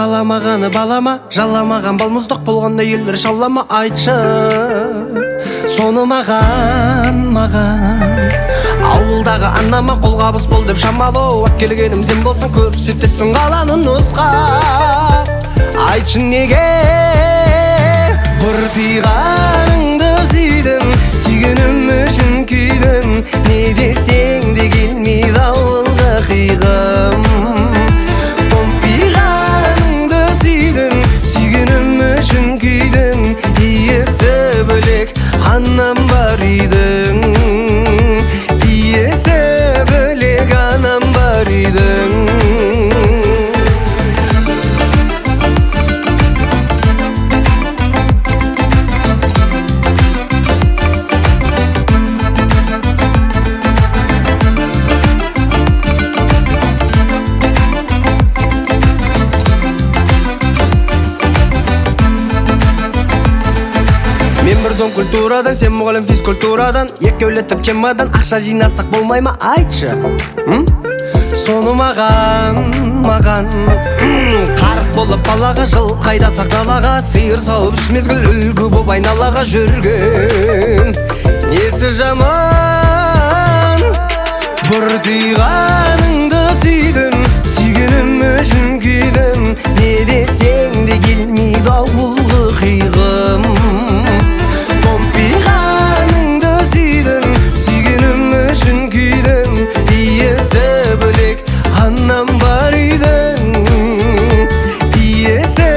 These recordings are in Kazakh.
Қаламағаны балама, жаламаған балмұздақ болғанда елдер шалама. Айтшы соны маған ауылдағы анама қолғабыс бол деп шамалы. Келгенім сен болсаң көрсетесің қаланы нұсқа. Айтшы неге бір тиғаныңды сүйдім, сүйгенім үшін күйдім. Не десең де келмейді ауылға қиғым. Томпиғаныңды сүйдім, сүйгенім үшін күйдім. Иесі бөлек анам бар үйдің, иесі бөлек анам бар үйдің. Мен бір дом культурадан, сен мұғалім физкультурадан. Екеулетіп кемадан ақша жинасақ болмай ма? Айтшы соны маған Қарық болып балаға, жыл қайдасақ далаға. Сиыр салып үш мезгіл үлгі боп айналаға жүрген. Несі жаман бір түйғаныңды сүйдім, сүйгенім үшін күйдім. Не десең де келмейді ауылғы қиғым. Томпиғаныңды сүйдім, сүйгенім үшін күйдім. Иесі бөлек анам бар үйдің, иесі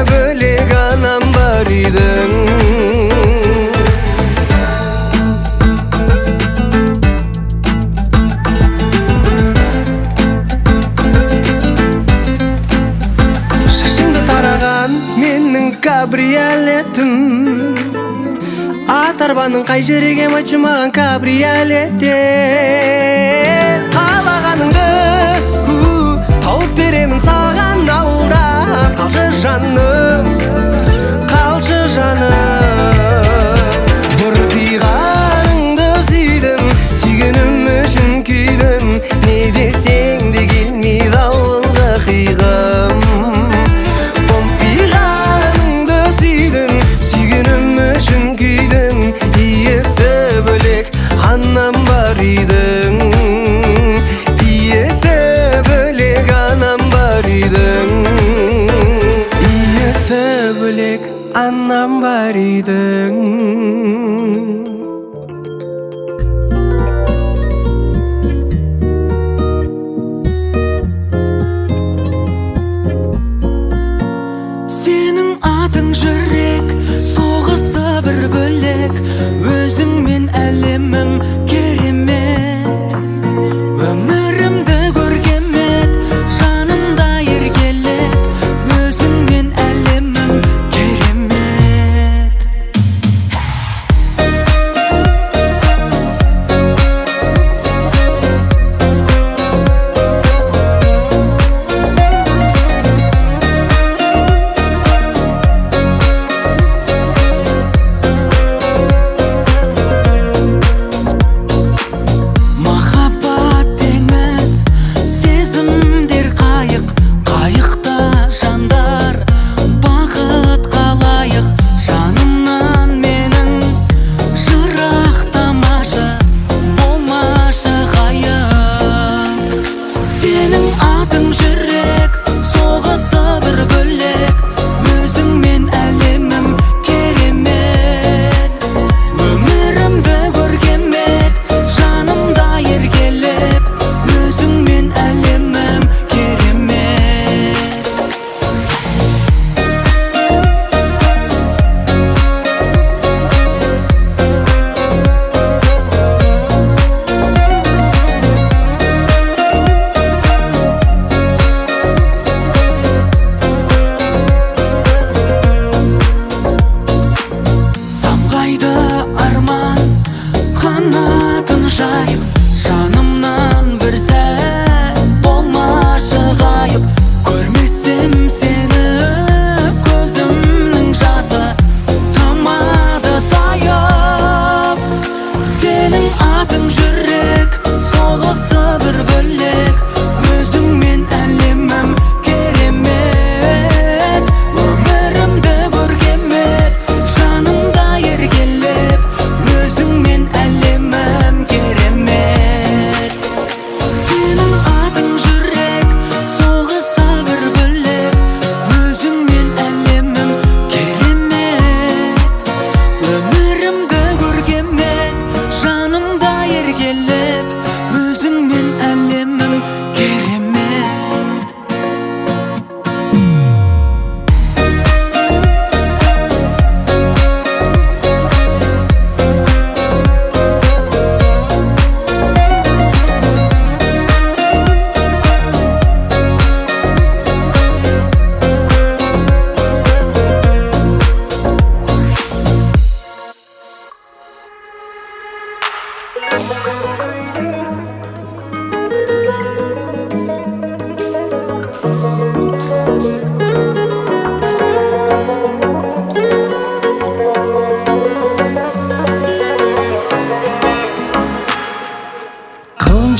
бөлек анам бар үйдің. Шашыңды тараған менің кабриолетім, ат арбаның қай жерге айтшы маған кабриолетте. Қалағаныңды тауып беремін саған ауылда. Қалшы жаным, қалшы жаным. Бір тиғаныңды сүйдім, сүйгенім үшін күйдім. Не десең де келмейді ауылға қиғым. Томпиғаныңды сүйдім, сүйгенім үшін күйдім. Иесі бөлек анам бар үйдің, иесі бөлек анам бар үйдің, иесі бөлек анам бар үйдің. Сенің атың жүрек, соғысы бір бөлек. Өзіңмен әлемім керемет, өмірімді көркемет, жанымда еркелет. Өзіңмен әлемім керемет.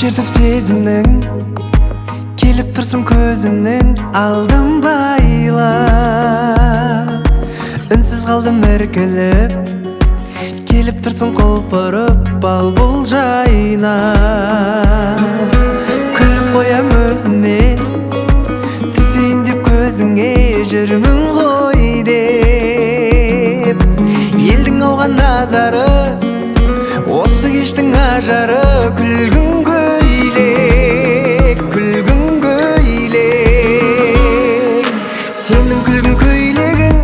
өчіртіп сезімнің, келіп тұрсың көзімнің алдым байла. Үнсіз қалдым іркіліп, келіп тұрсың құлпырып бал бұл жайна. Күліп қоям өзіме, түсейін деп көзіңе, жүрмін ғой деп. Елдің ауған назары, осы кештің ажары, күлгін көйлек, күлгін көйлек. Сенің күлгін көйлегің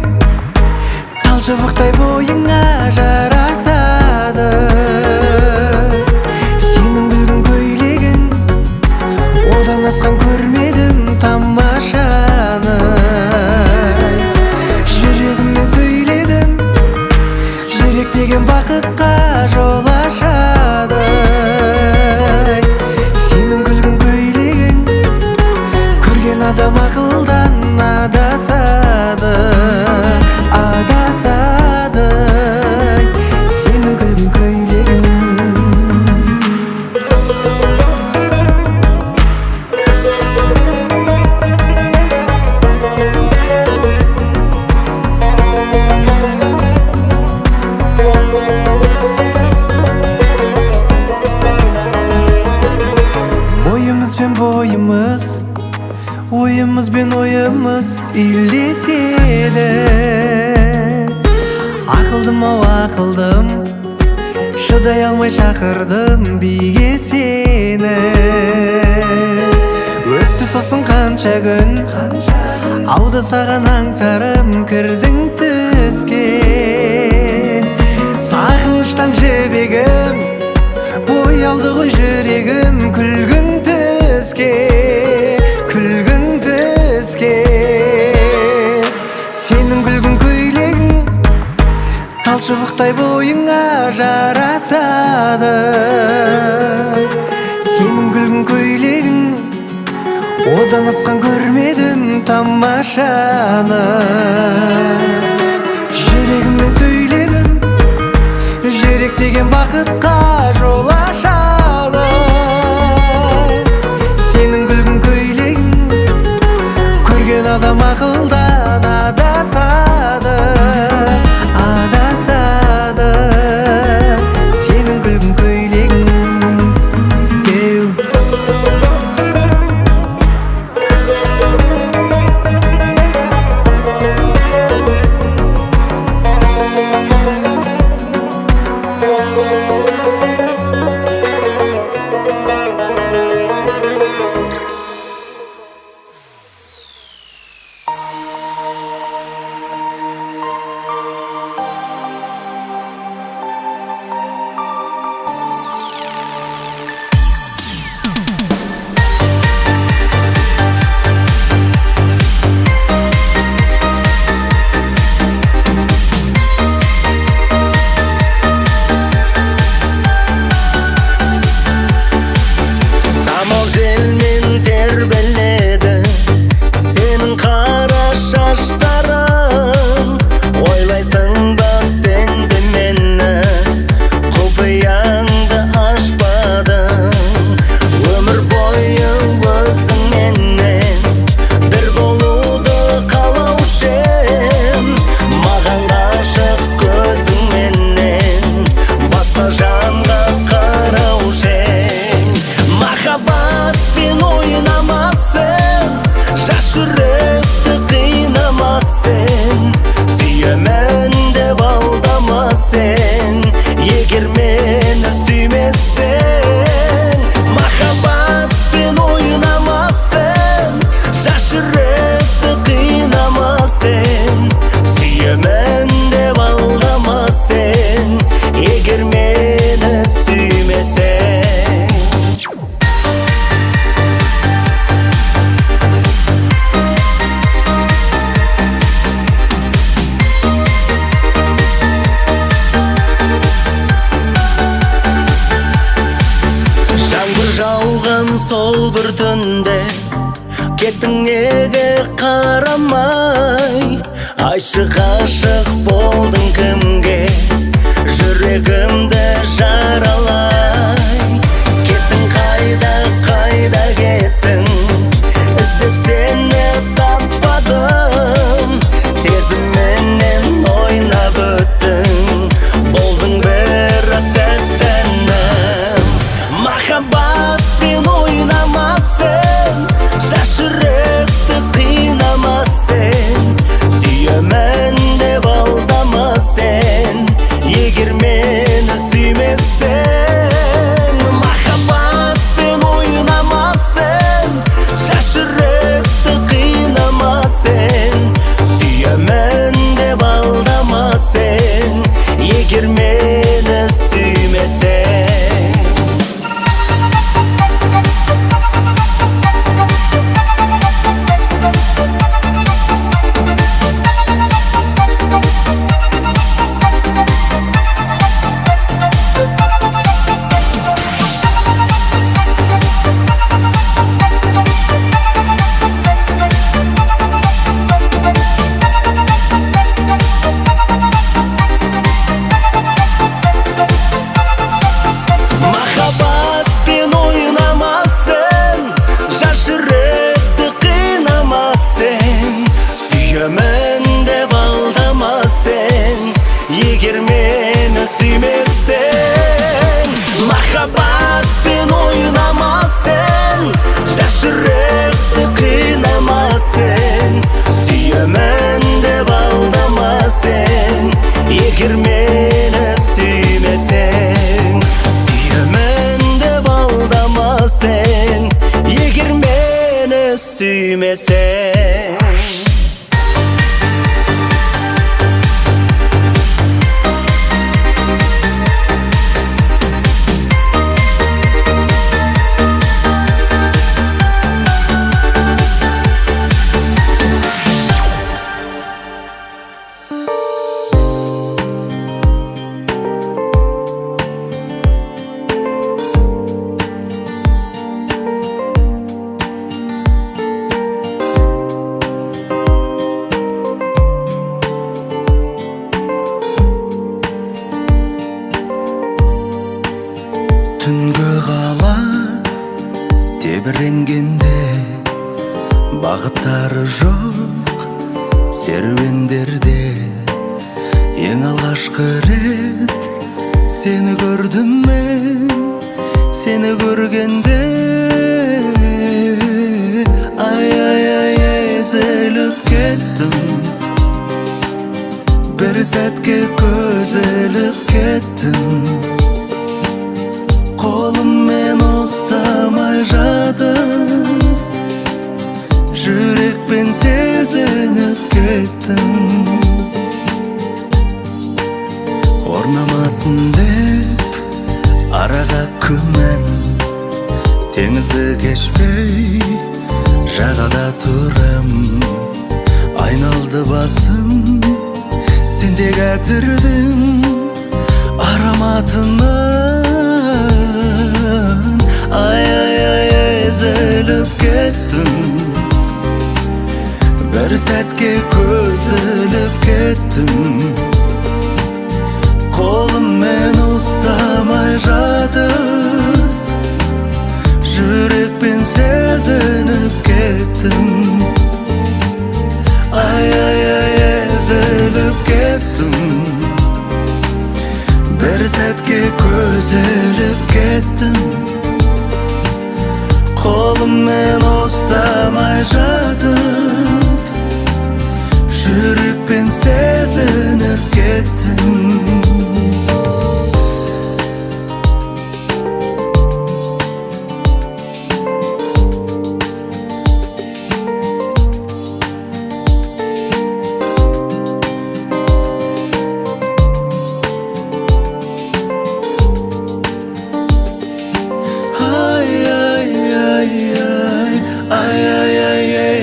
талшыбықтай бойыңа жарасады. Сенің күлгін көйлегің, одан асқан көрмедім тамашаны. Жүрегіммен сөйледім, жүрек деген бақытқа жол ашады. Сенің күлгін көйлегің, көрген адам ақылдан адасады, адасады. Сенің күлгін көйлегің. Бойымыз бен бойымыз, ойымыз бен ойымыз үйлеседі. Ақылдым ау ақылдым, шыдай алмай шақырдым биге сені. Өтті сосын қанша күн, ауды саған аңсарым кірдің түске. Сағыныштан жібегім, боялды ғой жүрегім күлгін түске, күлгін түске. Сенің күлгін көйлегің талшыбықтай бойыңа жарасады. Сенің күлгін көйлегің, одан асқан көрмедім тамашаны. Жүрегіммен сөйледім, жүрек деген бақытқа жол ашады. Сенің күлгін көйлегің, көрген адам ақылдан адасады, адасады. Сенің күлгін көйлегің. сол бір түнде кеттің неге қарамай, айшы ғашық болдың кімге, жүрегімді жаралай. Кеттің қайда рет seni gördüm ben, seni görgende ay ay ay ezilip kettim. Bir sәтке көзіліп кеттім. Қолыммен ұстамай жатып, жүрекпен сезініп кеттім. Орнамасын деп араға күмән, теңізді кешпей жағада тұрам. Айналды басым, сендек әтірдің ароматынан ай ай ай ezilip кеттім. Bir сәтке көзіліп кеттім. Қолыммен ұстамай жатып, жүрекпен сезініп кеттім. Ay ay ay ezilip kettim. Bir sәтке көзіліп кеттім. Қолыммен ұстамай жатып, жүрекпен сезініп кеттім.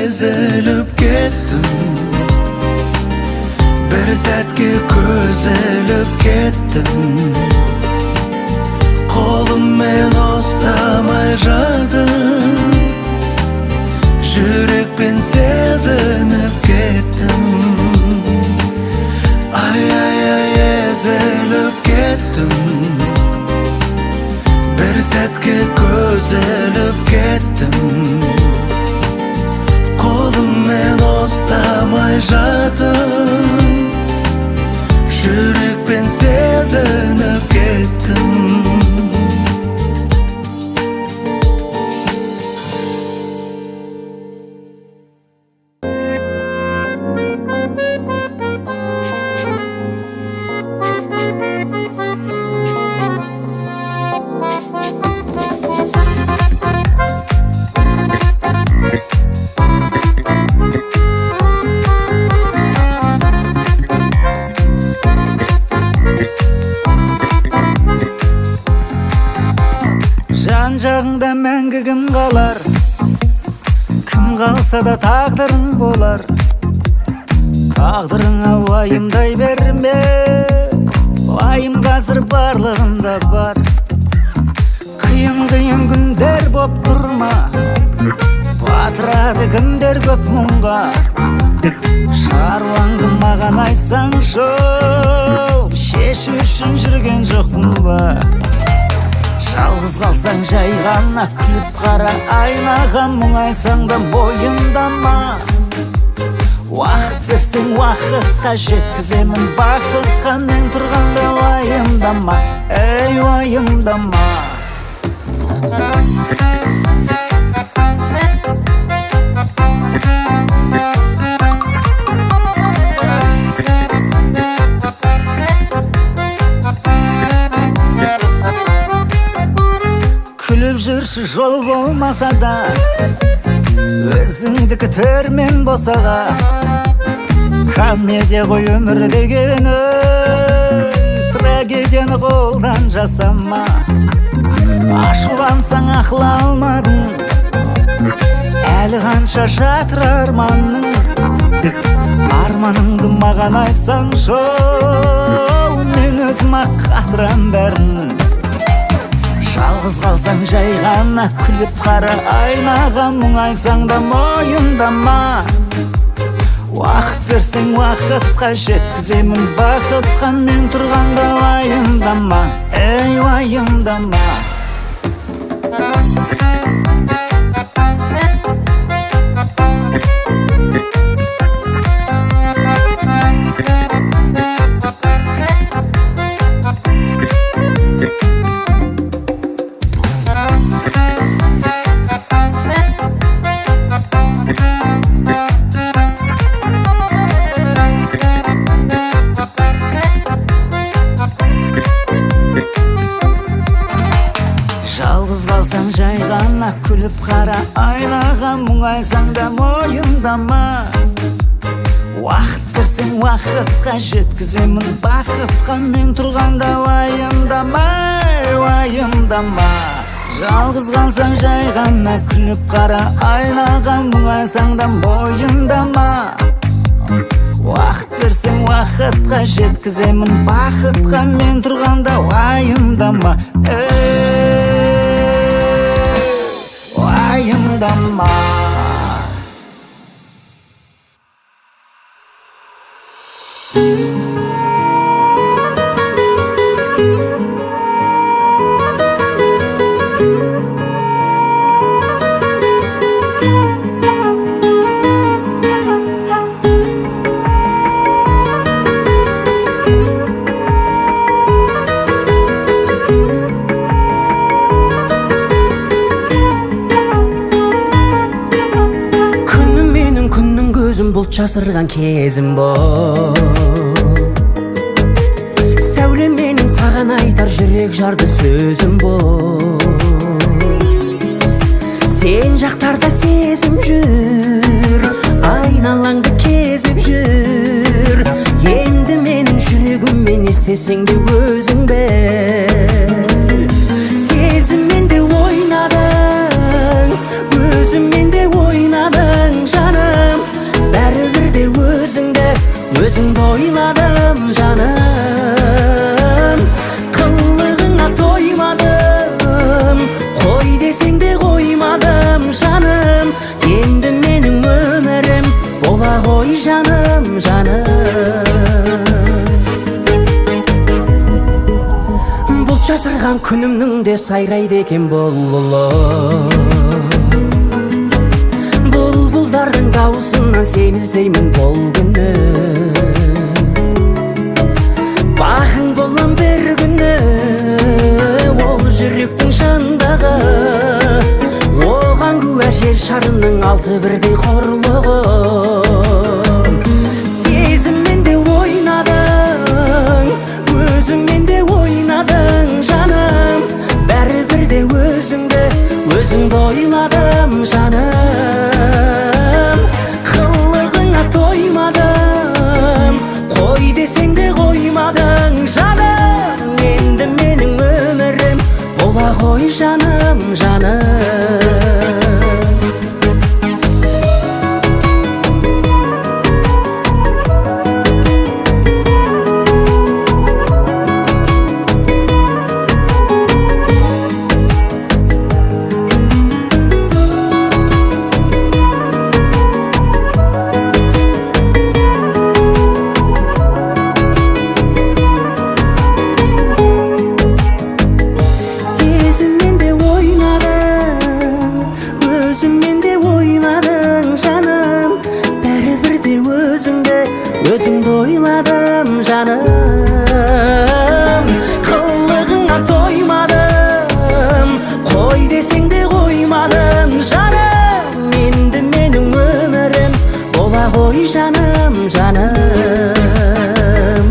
Ezilip kettim. Bir sәтке көзіліп кеттім. Қолыммен ұстамай жатып, жүрекпен сезініп кеттім. Ay ay ay ezilip kettim. Bir sәтке көзіліп кеттім. Қолыммен ұстамай жатып, жүрекпен сезініп кеттім. Жан-жағыңда мәңгі кім қалар? Кім қалса да тағдырың болар. Тағдырыңа уайымдай берме, уайым қазір барлығында бар. Қиын-қиын күндер боп тұрма, батырады күндер көп мұңға. Шаруаңды маған айтсаңшы, шешу үшін жүрген жоқпын ба? Жалғыз қалсаң жай ғана күліп қара айнаға, мұңайсаң да бойындама. Уақыт берсең уақытқа жеткіземін бақытқа, мен тұрғанда уайымдама, ей уайымдама. Күліп жүрші жол болмаса да, өзіңдікі төрмен босаға. Комедия ғой өмір дегені, трагедияны қолдан жасама. Ашулансаң ақыла алмадың, әлі қанша жатыр арманың. Арманыңды маған айтсаң шоу, мен өзім-ақ қатырам бәрін. Жалғыз қалсаң жай ғана күліп қара айнаға, мұңайсаң да мойындама. Уақыт берсең уақытқа жеткіземін бақытқа, мен тұрғанда уайымдама, ей уайымдама. күліп қара айнаға, мұңайсаң да мойындама. Уақыт берсең уақытқа жеткіземін бақытқа, мен тұрғанда уайымдама, уайымдама. Жалғыз қалсаң жай ғана күліп қара айнаға, мұңайсаң да мойындама. Уақыт берсең уақытқа жеткіземін бақытқа, мен тұрғанда уайымдама, уайымдама. Бұлт жасырған кезім бол, сәуле менің саған айтар жүрек жарды сөзім бол. Сен жақтарда сезім жүр, айналаңды кезіп жүр. Енді менің жүрегіммен естесең де өзің біл. Сезіммен де ойнадың, өзіңмен де ойнадың жаным. Бәрібір де өзіңді ойладым жаным. Қылығыңа тоймадым, қой десең де қоймадым жаным. Енді менің өмірім бола ғой жаным, жаным. Бұлт жасырған күнімнің де сайрайды екен бұлбұлы. Бұлбұлдардың дауысынан сен іздеймін бұл күні. Бағың болам бір күні, ол жүректің шындағы. Оған куә жер шарының алты бірдей қорлығы. Сезіммен де ойнадың, өзіңмен де ойнадың жаным. Бәрібір де өзіңді ойладым жаным. Қылығыңа тоймадым, қой десең де қоймадың жаным. Енді менің өмірім бола ғой жаным, жаным. Өзіңді ойладым жаным. Қылығыңа тоймадым, қой десең де қоймадым жаным. Енді менің өмірім бола ғой жаным, жаным.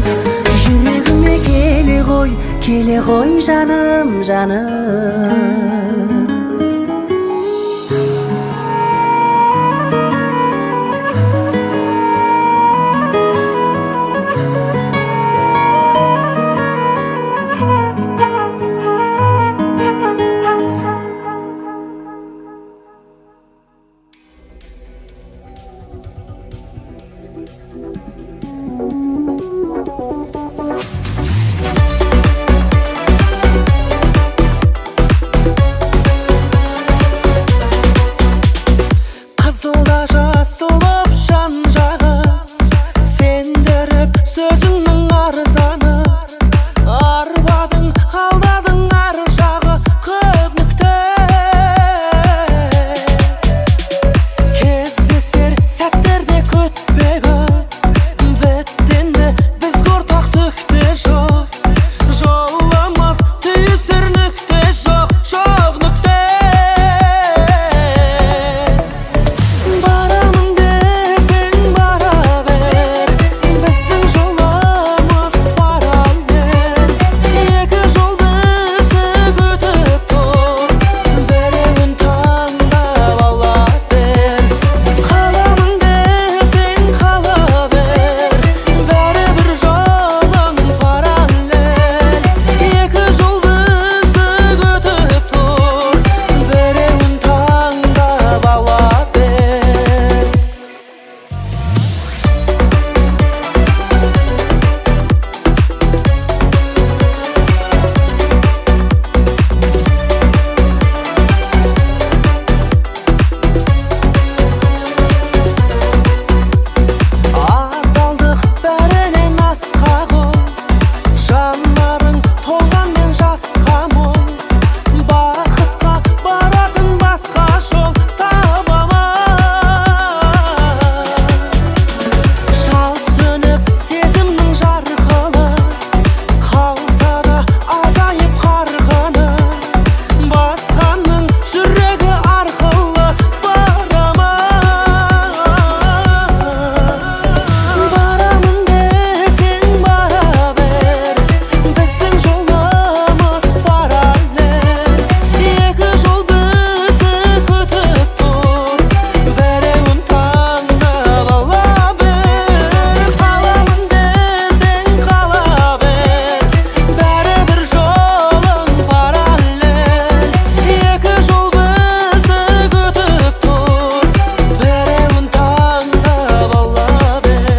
Жүрегіме келе ғой жаным, жаным. Sözünün arızanı arvadın, aldadın arıjağı köpnükte. Kezdeser sәттerde көтпегі беттенді біз қортақ түкте жоқ. Жолламас түйісір нүкте жоқ, жоқ нүкте. Барамын десең бара бер, біздің жолға басқа қол, жанарың толғанмен жасқа мол. Бақытқа баратын басқа жол таба ма? Жалт сөніп сезімнің жарқылы, қалса да азайып қарқыны. Басқаның жүрегі арқылы бара ма? Барамын десең бара бер, біздің жолымыз параллель. Екі жол бізді күтіп тұр, біреуін таңдап ала бер. Қаламын десең қала бер, бәрібір жолың параллель. Екі жол бізді күтіп тұр, біреуін таңдап ала бер.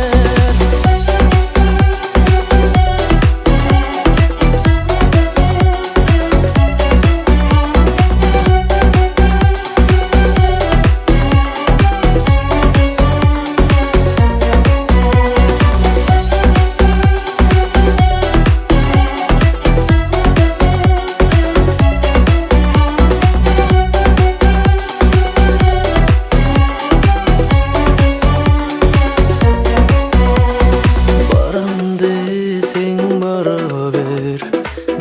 Барамын десең бара бер,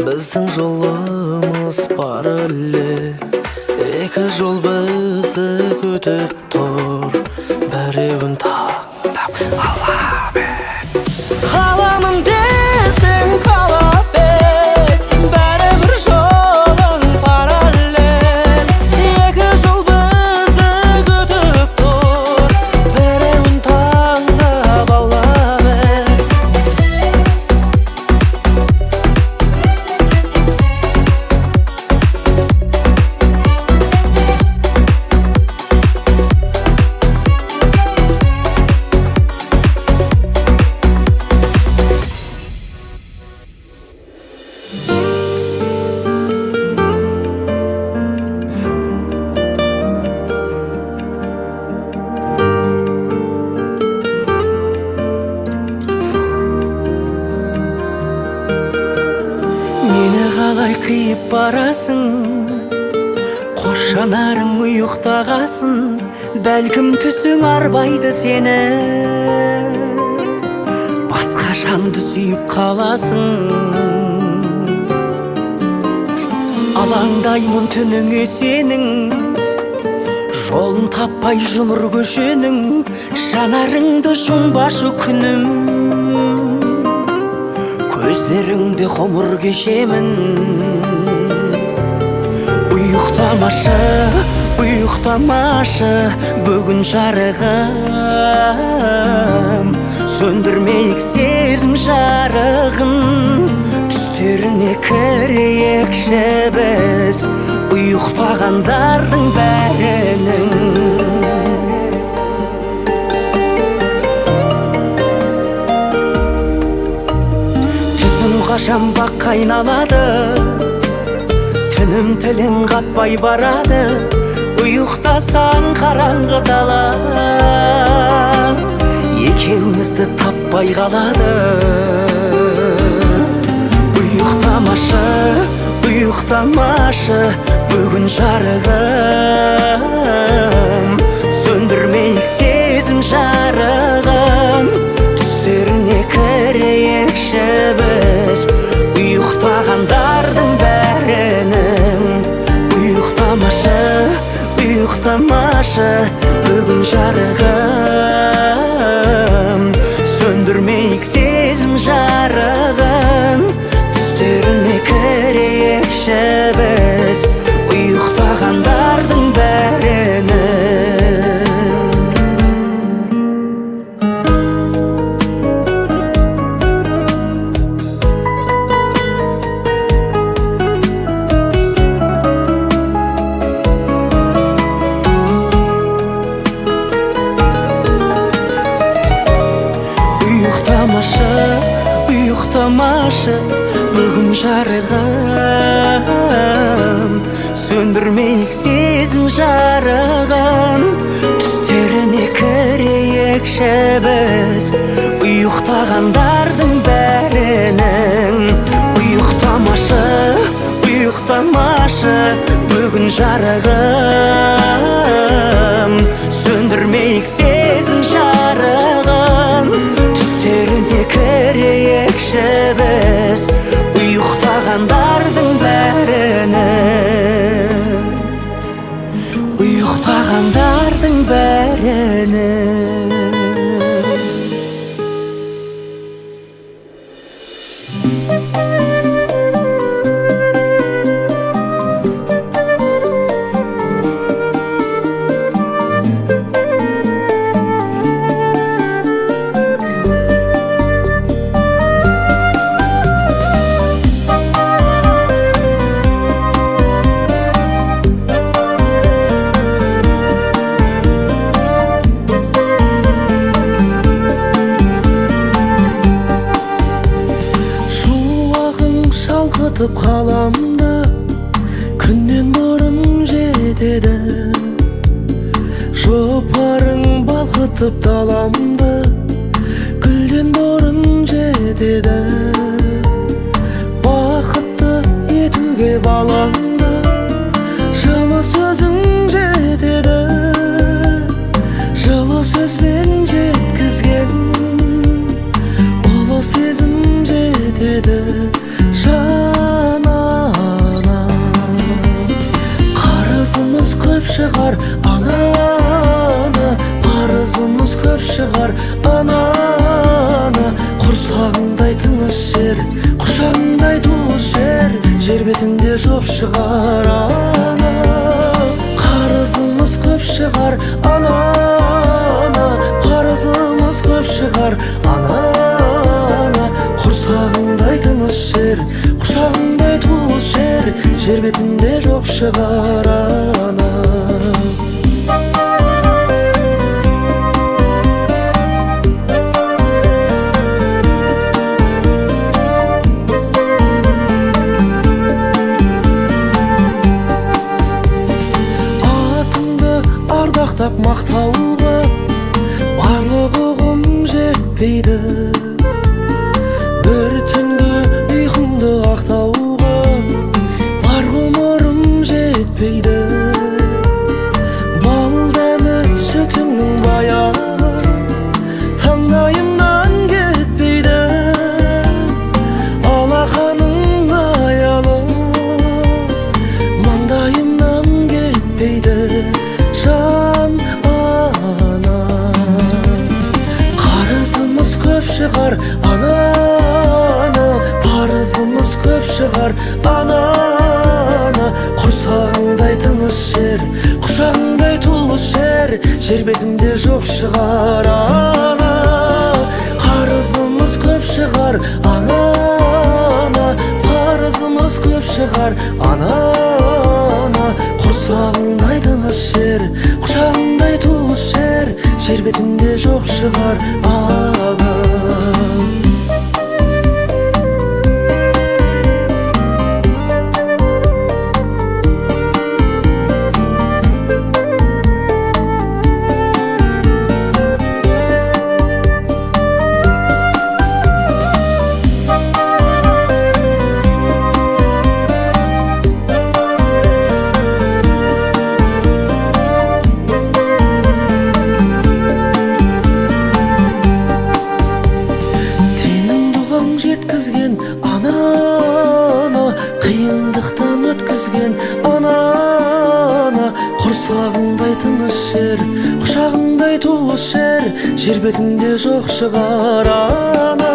біздің жолымыз параллель. Екі жол бізді күтіп тұр, біреуін таңдап ала бер. Қаламын десең қала бер, бәрібір жолың параллель. Екі жол бізді күтіп тұр, біреуін таңдап ала бер. Мені қалай қиып барасың, қош жанарың ұйықтағасын. Бәлкім түсің арбайды сені, басқа жанды сүйіп қаласың. Алаңдаймын түніңе сенің, жолын таппай жұмыр көшенің. Жанарыңды жұмбашы күнім, көздеріңде ғұмыр кешемін. Ұйықтамашы, ұйықтамашы, бүгін жарығым. Сөндірмейік сезім жарығын, түстеріне кірейікші біз, ұйықтағандардың бәрінің. Қашан баққа айналады, түнім тілің қатпай барады. Ұйықтасаң қараңғы дала, екеумізді таппай қалады. Ұйықтамашы, ұйықтамашы, бүгін жарығым. Сөндірмейік сезім жарығын, түстеріне кірейікші біз, ұйықтағандардың бәрінің. Ұйықтамашы, ұйықтамашы, бүгін жарығым. Сөндірмейік сезім жарығын, түстеріне кірейікші біз, ұйықтағандардың бәрінің. Ұйықтамашы, бүгін жарығым. Сөндірмейік сезім жарығын, түстеріне кірейікші біз, ұйықтағандардың бәрі. жасамашы бүгін жарығым, сөндірмейік сезім жарығын. Түстеріне кірейікші біз ұйықтағандардың бәріні, ұйықтағандардың бәріні. Шалқытып қаламды күннен бұрын жетеді, жопарың балқытып даламды гүлден бұрын жетеді. Бақытты етуге балаңды жылы сөзің жетеді, жылы сөзбен жеткізген ұлы сезім жетеді. Жанана қарызымыз көп шығар, ананы парызымыз көп шығар, ананы құрсағыңдай тыныш жер, құшағыңдай туыс жер, жер бетінде жоқ шығар. Ана қарызымыз көп шығар, ананы парызымыз көп шығар, ананы құрсағыңдай тыныш жер, құшағыңдай туыс жер, жер бетінде жоқ шығар. Ана атыңды ардақтап мақтауға барлық ұғым жетпейді, бір түнгі ұйқымды ақтауға бар ғұмырым жетпейді. Бал дәмі сүтіңнің баяғы таңдайымнан кетпейді, алақаның аялы маңдайымнан кетпейді. Жан ана қарызымыз көп шығар, ананы парызымыз көп шығар, ананы құрсағыңдай тыныш жер, құшағыңдай туыс жер, жер бетінде жоқ шығар. Ана қарызымыз көп шығар, ананы парызымыз көп шығар, ананы құрсағыңдай тыныш жер, құшағыңдай туыс жер, жер бетінде жоқ шығар. Ана жеткізген, ананы қиындықтан өткізген, ананы құрсағыңдай тыныш жер, құшағыңдай туыс жер, жер бетінде жоқ шығар. Ана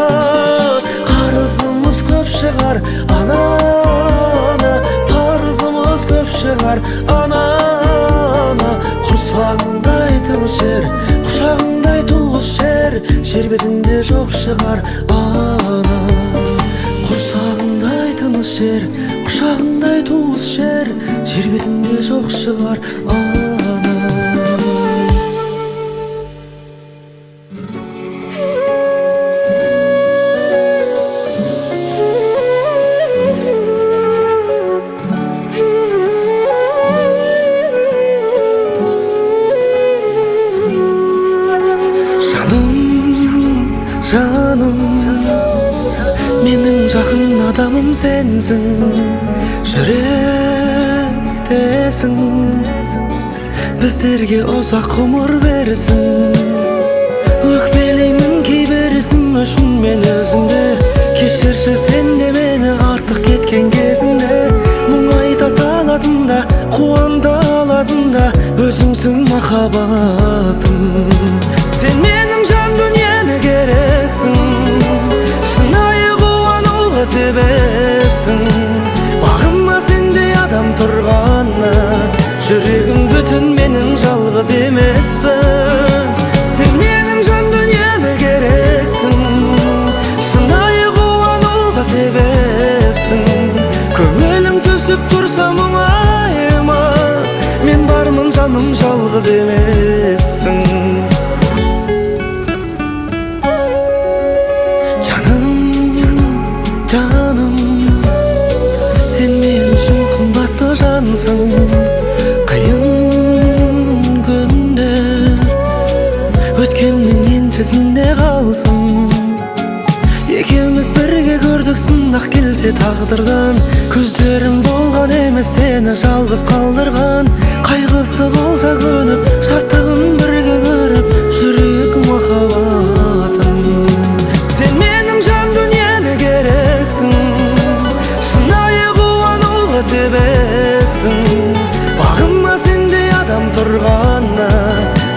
қарызымыз көп шығар, ананы парызымыз көп шығар, ананы құрсағыңдай тыныш жер, құшағыңдай туыс жер, жер бетінде жоқ шығар. Ана құрсағыңдай тыныш жер, құшағыңдай туыс жер, жер бетінде жоқ шығар. Ана жаным Менің жақын адамым сенсің, жүректесің, біздерге ұзақ ғұмыр берсін. Өкпелеймін кейбірісің үшін мен өзімді, кешірші сен де мені артық кеткен кезімде. Мұң айта салатында, қуанта алатында өзіңсің махаббатым. Сен менің жан дүниеме керексің, шынайы қуануға себепсің. Бағыма сендей адам тұрғанда, жүрегім бүтін, менің жалғыз емеспін. Сен менің жан дүниеме керексің, шынайы қуануға себепсің. Көңілің түсіп тұрса мұңайма, мен бармын жаным, жалғыз емессің. Жаным, сен мен үшін қымбатты жансың. Қиын күндер өткеннің еншісінде қалсын. Екеуміз бірге көрдік сынақ келсе тағдырдан, көздерім болған емес сені жалғыз қалдырған. Қайғысы болса көніп, шаттығын бірге көріп жүрек махаббатым. Сен менің жан дүниеме керексің, шынайы қуануға себепсің. Бағыма сендей адам тұрғанда,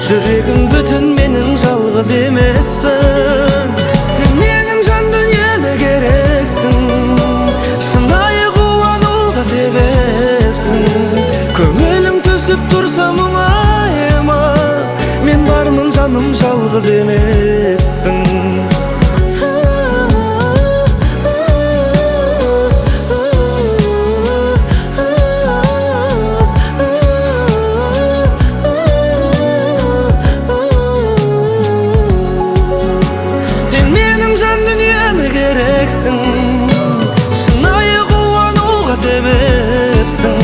жүрегім бүтін, менің жалғыз емеспін. Сен менің жан дүниеме керексің, шынайы қуануға себепсің. Көңілің түсіп тұрса мұңайма, мен бармын жаным, жалғыз емессің. Шынайы қуануға себепсің.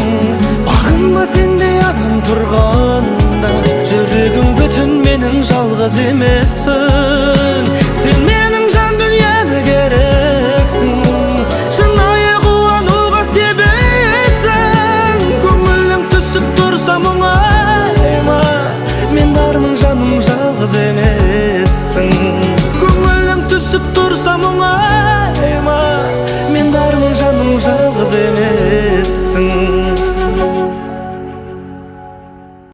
Бағыма сендей адам тұрғанда, жүрегім бүтін, менің жалғыз емеспін. Сен менің жан дүниеме керексің, шынайы қуануға себепсің. Көңілің түсіп тұрса мұңайма, мен бармын жаным, жалғыз емес.